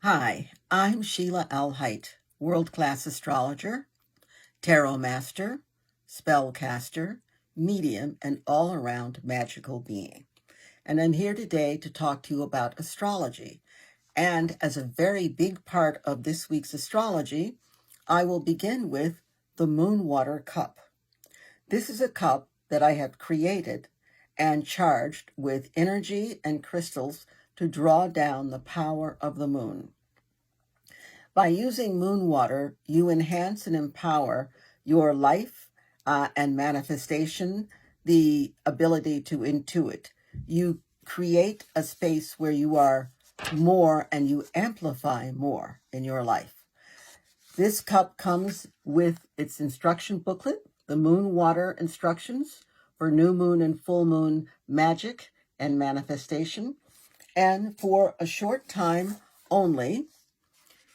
Hi, I'm Sheilaa Hite, world-class astrologer, tarot master, spellcaster, medium, and all-around magical being. And I'm here today to talk to you about astrology. And as a very big part of this week's astrology, I will begin with the Moon Water Cup. This is a cup that I have created and charged with energy and crystals to draw down the power of the moon. By using moon water, you enhance and empower your life and manifestation, the ability to intuit. You create a space where you are more and you amplify more in your life. This cup comes with its instruction booklet, the moon water instructions for new moon and full moon magic and manifestation. And for a short time only,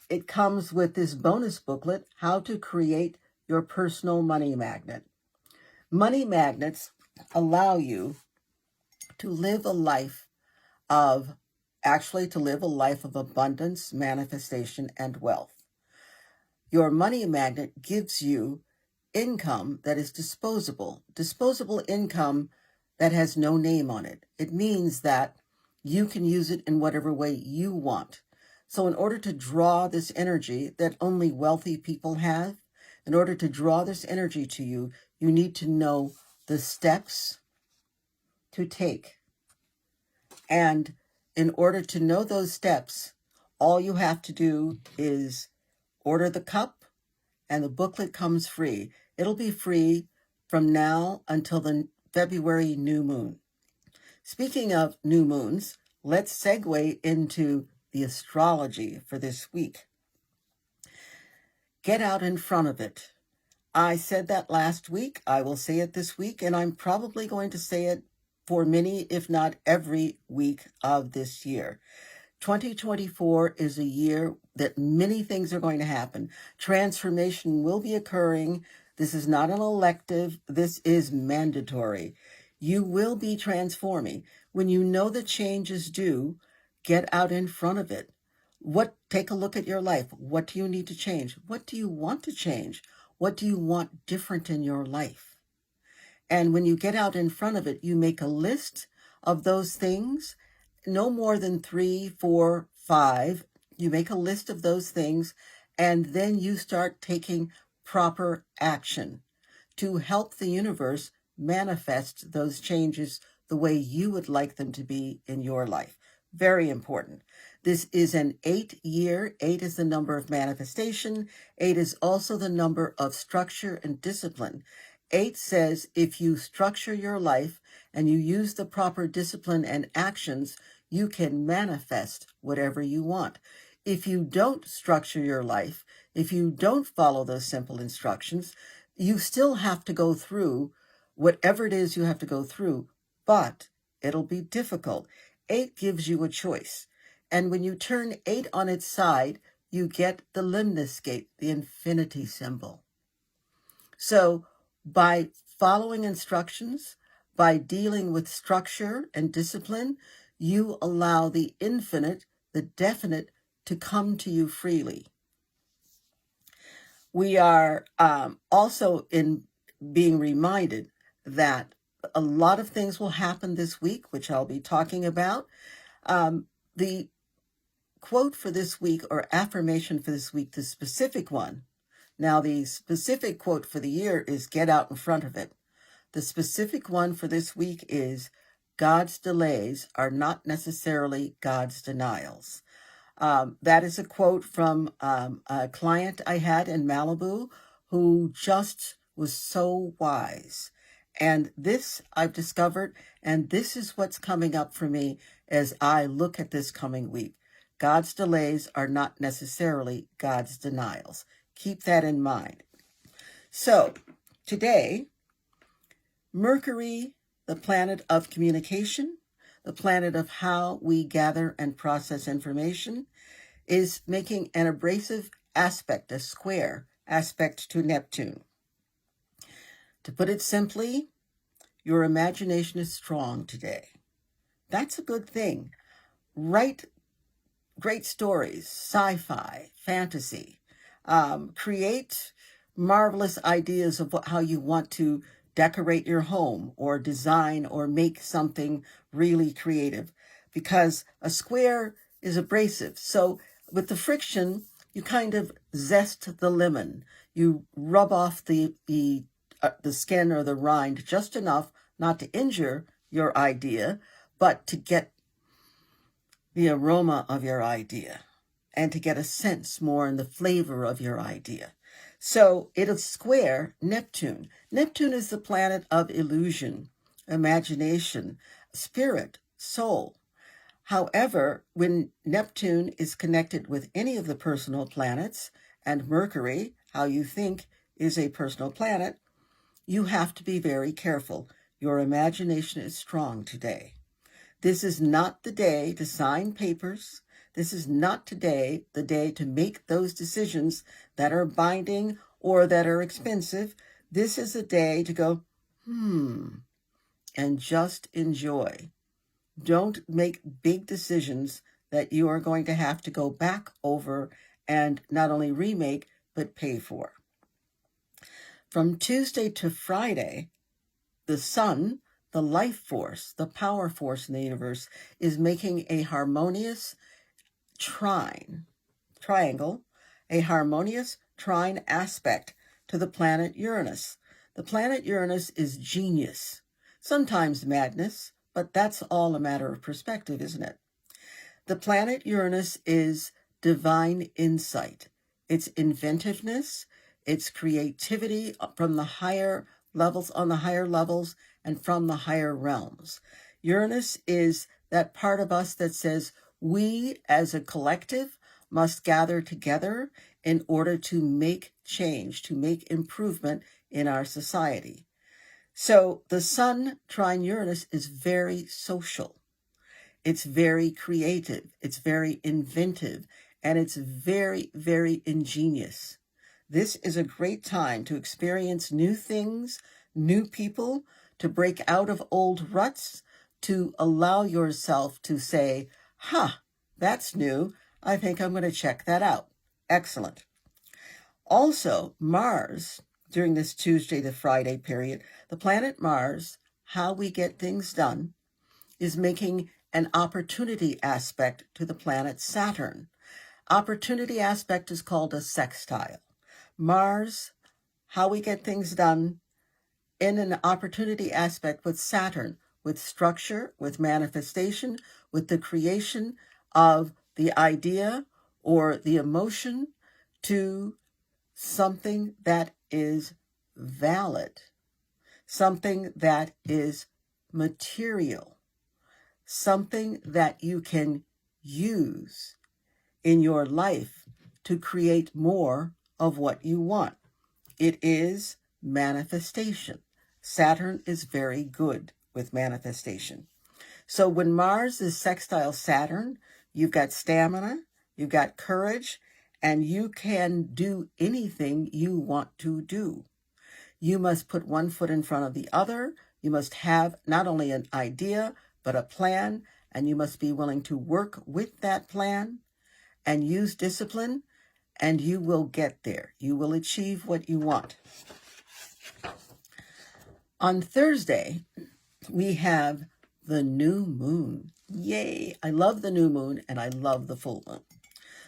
it comes with this bonus booklet, How to Create Your Personal Money Magnet. Money magnets allow you to live a life of, abundance, manifestation, and wealth. Your money magnet gives you income that is disposable income that has no name on it. It means that you can use it in whatever way you want. So in order to draw this energy that only wealthy people have, in order to draw this energy to you, you need to know the steps to take. And in order to know those steps, all you have to do is order the cup, and the booklet comes free. It'll be free from now until the February new moon. Speaking of new moons, let's segue into the astrology for this week. Get out in front of it. I said that last week. I will say it this week, and I'm probably going to say it for many, if not every week of this year. 2024 is a year that many things are going to happen. Transformation will be occurring. This is not an elective. This is mandatory. You will be transforming. When you know the change is due, get out in front of it. Take a look at your life. What do you need to change? What do you want to change? What do you want different in your life? And when you get out in front of it, you make a list of those things, no more than 3, 4, 5. You make a list of those things, and then you start taking proper action to help the universe manifest those changes the way you would like them to be in your life. Very important. This is an 8-year. 8 is the number of manifestation. 8 is also the number of structure and discipline. 8 says if you structure your life and you use the proper discipline and actions, you can manifest whatever you want. If you don't structure your life, if you don't follow those simple instructions, you still have to go through whatever it is you have to go through, but it'll be difficult. 8 gives you a choice. And when you turn 8 on its side, you get the limnus gate, the infinity symbol. So by following instructions, by dealing with structure and discipline, you allow the infinite, the definite, to come to you freely. We are also being reminded that a lot of things will happen this week, which I'll be talking about. The quote for this week, or affirmation for this week, the specific one. Now, the specific quote for the year is get out in front of it. The specific one for this week is God's delays are not necessarily God's denials. That is a quote from a client I had in Malibu who just was so wise. And this I've discovered, and this is what's coming up for me as I look at this coming week. God's delays are not necessarily God's denials. Keep that in mind. So today, Mercury, the planet of communication, the planet of how we gather and process information, is making an abrasive aspect, a square aspect to Neptune. To put it simply, your imagination is strong today. That's a good thing. Write great stories, sci-fi, fantasy. Create marvelous ideas of how you want to decorate your home or design or make something really creative, because a square is abrasive. So with the friction, you kind of zest the lemon. You rub off the skin or the rind just enough not to injure your idea, but to get the aroma of your idea and to get a sense more in the flavor of your idea. So it'll square Neptune. Neptune is the planet of illusion, imagination, spirit, soul. However, when Neptune is connected with any of the personal planets, and Mercury, how you think, is a personal planet, you have to be very careful. Your imagination is strong today. This is not the day to sign papers. This is not today the day to make those decisions that are binding or that are expensive. This is a day to go, and just enjoy. Don't make big decisions that you are going to have to go back over and not only remake, but pay for. From Tuesday to Friday, the sun, the life force, the power force in the universe, is making a harmonious triangle, a harmonious trine aspect to the planet Uranus. The planet Uranus is genius, sometimes madness, but that's all a matter of perspective, isn't it? The planet Uranus is divine insight. It's inventiveness, it's creativity from the higher levels, on the higher levels, and from the higher realms. Uranus is that part of us that says we as a collective must gather together in order to make change, to make improvement in our society. So the sun trine Uranus is very social. It's very creative. It's very inventive. And it's very, very ingenious. This is a great time to experience new things, new people, to break out of old ruts, to allow yourself to say, that's new. I think I'm going to check that out. Excellent. Also, Mars, during this Tuesday to Friday period, the planet Mars, how we get things done, is making an opportunity aspect to the planet Saturn. Opportunity aspect is called a sextile. Mars, how we get things done, in an opportunity aspect with Saturn, with structure, with manifestation, with the creation of the idea or the emotion to something that is valid, something that is material, something that you can use in your life to create more of what you want. It is manifestation. Saturn is very good with manifestation. So when Mars is sextile Saturn, you've got stamina, you've got courage, and you can do anything you want to do. You must put one foot in front of the other. You must have not only an idea, but a plan, and you must be willing to work with that plan and use discipline, and you will get there. You will achieve what you want. On Thursday, we have the new moon. Yay! I love the new moon and I love the full moon.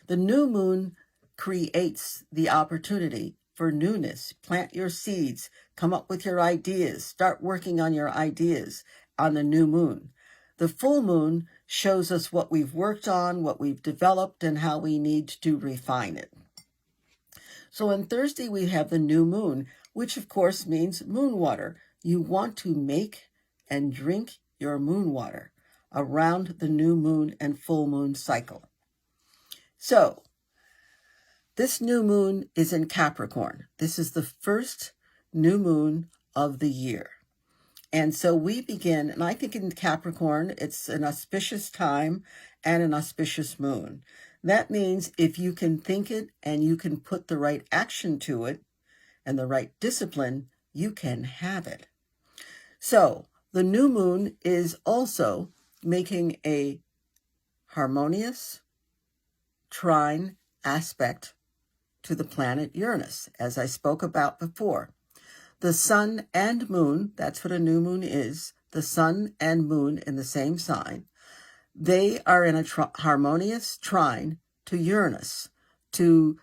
The new moon creates the opportunity for newness. Plant your seeds, come up with your ideas, start working on your ideas on the new moon. The full moon shows us what we've worked on, what we've developed, and how we need to refine it. So on Thursday, we have the new moon, which of course means moon water. You want to make and drink your moon water around the new moon and full moon cycle. So this new moon is in Capricorn. This is the first new moon of the year. And so we begin, and I think in Capricorn, it's an auspicious time and an auspicious moon. That means if you can think it and you can put the right action to it and the right discipline, you can have it. So the new moon is also making a harmonious trine aspect to the planet Uranus, as I spoke about before. The sun and moon, that's what a new moon is, the sun and moon in the same sign, they are in a harmonious trine to Uranus, to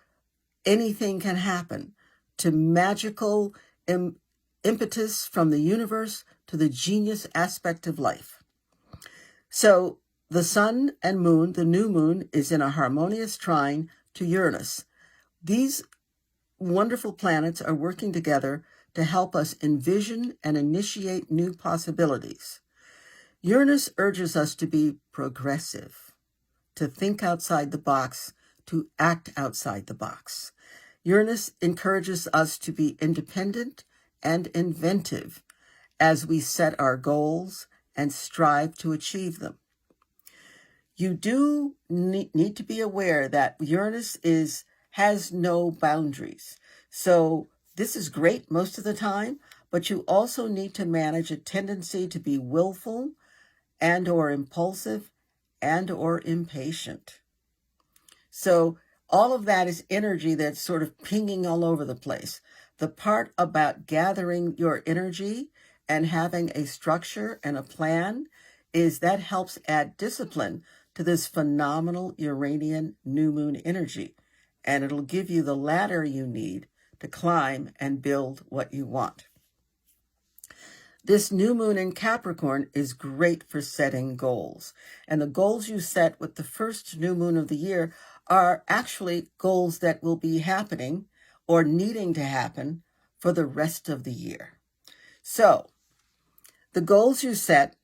anything can happen, to magical impetus from the universe, to the genius aspect of life. So the sun and moon, the new moon, is in a harmonious trine to Uranus. These wonderful planets are working together to help us envision and initiate new possibilities. Uranus urges us to be progressive, to think outside the box, to act outside the box. Uranus encourages us to be independent and inventive as we set our goals and strive to achieve them. You do need to be aware that Uranus has no boundaries. So this is great most of the time, but you also need to manage a tendency to be willful and or impulsive and or impatient. So all of that is energy that's sort of pinging all over the place. The part about gathering your energy and having a structure and a plan is that helps add discipline to this phenomenal Uranian new moon energy. And it'll give you the ladder you need to climb and build what you want. This new moon in Capricorn is great for setting goals. And the goals you set with the first new moon of the year are actually goals that will be happening or needing to happen for the rest of the year. So the goals you set,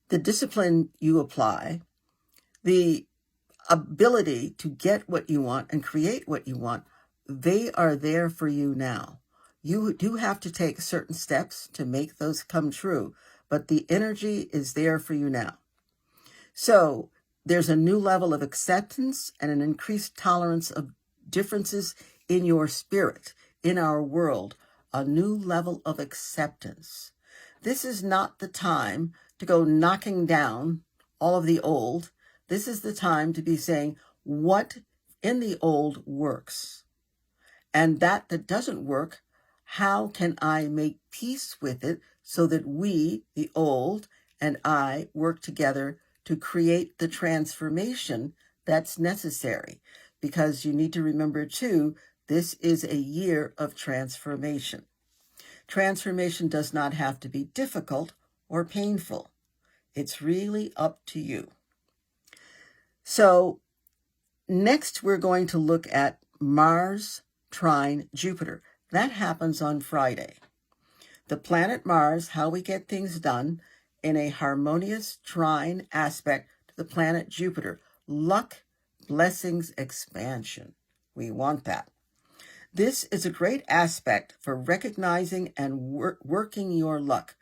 the discipline you apply, the ability to get what you want and create what you want, they are there for you now. You do have to take certain steps to make those come true, but the energy is there for you now. So there's a new level of acceptance and an increased tolerance of differences in your spirit, in our world, a new level of acceptance. This is not the time to go knocking down all of the old. This is the time to be saying what in the old works. And that doesn't work, how can I make peace with it so that we, the old, and I work together to create the transformation that's necessary? Because you need to remember, too, this is a year of transformation. Transformation does not have to be difficult or painful. It's really up to you. So next, we're going to look at Mars trine Jupiter. That happens on Friday. The planet Mars, how we get things done in a harmonious trine aspect to the planet Jupiter. Luck, blessings, expansion. We want that. This is a great aspect for recognizing and working your luck.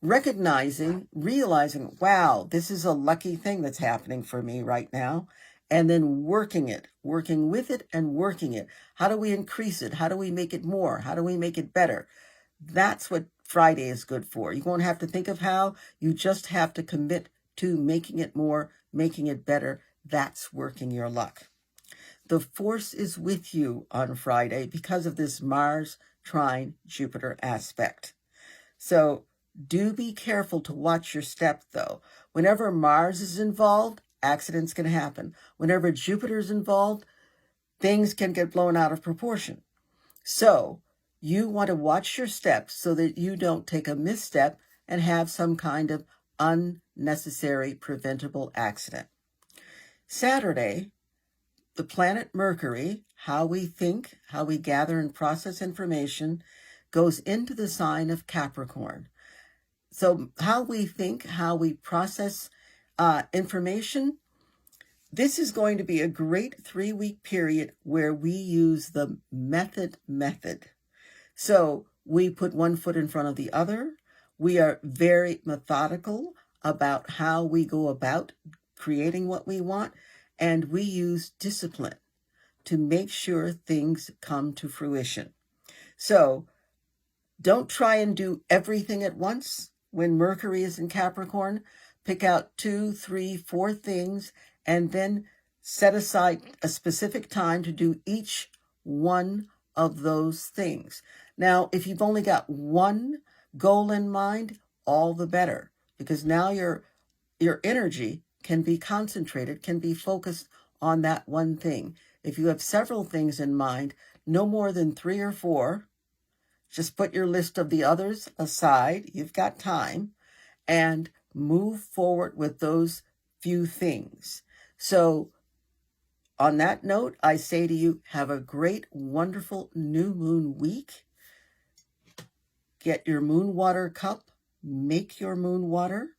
Recognizing, realizing, wow, this is a lucky thing that's happening for me right now. And then working with it and working it. How do we increase it? How do we make it more? How do we make it better? That's what Friday is good for. You won't have to think of how. You just have to commit to making it more, making it better. That's working your luck. The force is with you on Friday because of this Mars trine Jupiter aspect. So do be careful to watch your step, though. Whenever Mars is involved, accidents can happen. Whenever Jupiter is involved, things can get blown out of proportion. So you want to watch your steps so that you don't take a misstep and have some kind of unnecessary preventable accident. Saturday, the planet Mercury, how we think, how we gather and process information, goes into the sign of Capricorn. So how we think, how we process information, this is going to be a great 3-week period where we use the method. So we put one foot in front of the other. We are very methodical about how we go about creating what we want, and we use discipline to make sure things come to fruition. So don't try and do everything at once. When Mercury is in Capricorn, pick out 2, 3, 4 things, and then set aside a specific time to do each one of those things. Now, if you've only got one goal in mind, all the better, because now your energy can be concentrated, can be focused on that one thing. If you have several things in mind, no more than 3 or 4, just put your list of the others aside. You've got time, and move forward with those few things. So on that note, I say to you, have a great, wonderful new moon week. Get your moon water cup, make your moon water,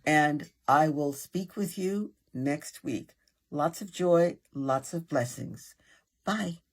and I will speak with you next week. Lots of joy, lots of blessings. Bye.